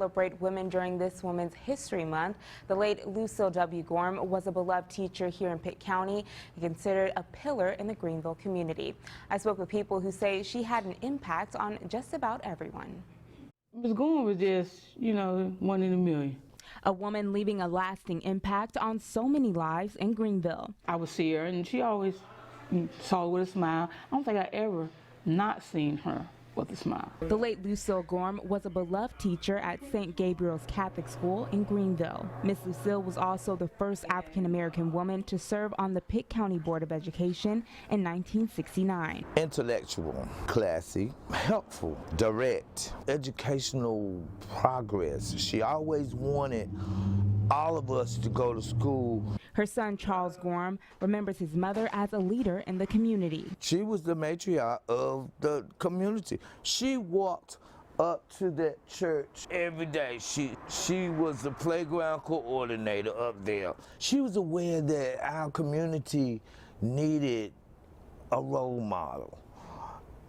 celebrate women during this Women's History Month. The late Lucille Gorham was a beloved teacher here in Pitt County and considered a pillar in the Greenville community. I spoke with people who say she had an impact on just about everyone. Ms. Gorham was just, one in a million. A woman leaving a lasting impact on so many lives in Greenville. I would see her, and she always saw her with a smile. I don't think I ever not seen her with a smile. The late Lucille Gorham was a beloved teacher at St. Gabriel's Catholic School in Greenville. Miss Lucille was also the first African-American woman to serve on the Pitt County Board of Education in 1969. Intellectual, classy, helpful, direct, educational progress. She always wanted all of us to go to school. Her son, Charles Gorham, remembers his mother as a leader in the community. She was the matriarch of the community. She walked up to that church every day. She was the playground coordinator up there. She was aware that our community needed a role model,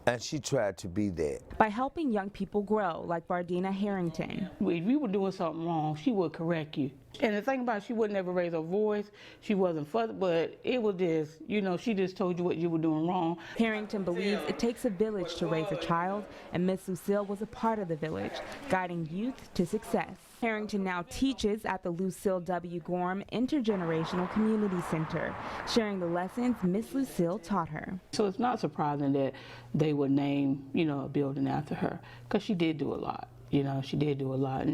and she tried to be that. By helping young people grow, like Vardina Harrington. If you were doing something wrong, she would correct you. And the thing about it, she would never raise her voice. She wasn't fussy, but it was just, she just told you what you were doing wrong. Harrington believes it takes a village to raise a child, and Miss Lucille was a part of the village, guiding youth to success. Harrington now teaches at the Lucille Gorham Intergenerational Community Center, sharing the lessons Miss Lucille taught her. So it's not surprising that they would name, a building after her, because she did do a lot. She did do a lot,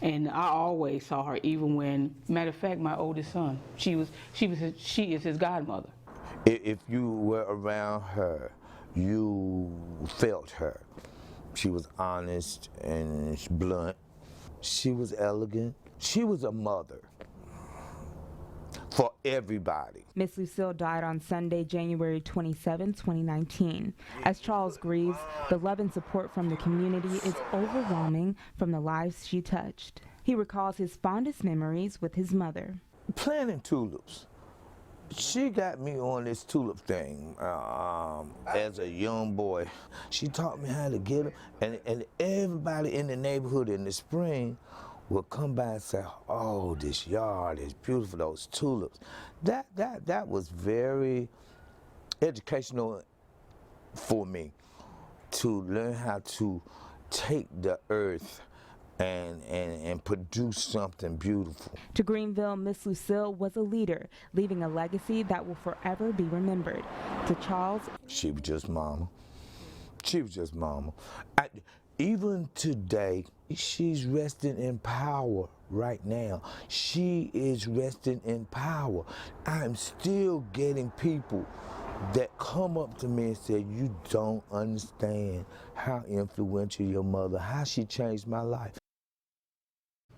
and I always saw her, even when, matter of fact, my oldest son, she is his godmother. If you were around her, you felt her. She was honest and blunt. She was elegant. She was a mother for everybody. Miss Lucille died on Sunday, January 27, 2019. As Charles grieves, the love and support from the community is overwhelming from the lives she touched. He recalls his fondest memories with his mother. Planting tulips. She got me on this tulip thing as a young boy. She taught me how to get them, and everybody in the neighborhood in the spring will come by and say, "Oh, this yard is beautiful, those tulips." That was very educational for me, to learn how to take the earth and produce something beautiful. To Greenville, Miss Lucille was a leader, leaving a legacy that will forever be remembered. To Charles, she was just mama. She was just mama. Even today, she's resting in power right now. She is resting in power. I'm still getting people that come up to me and say, "You don't understand how influential your mother, how she changed my life."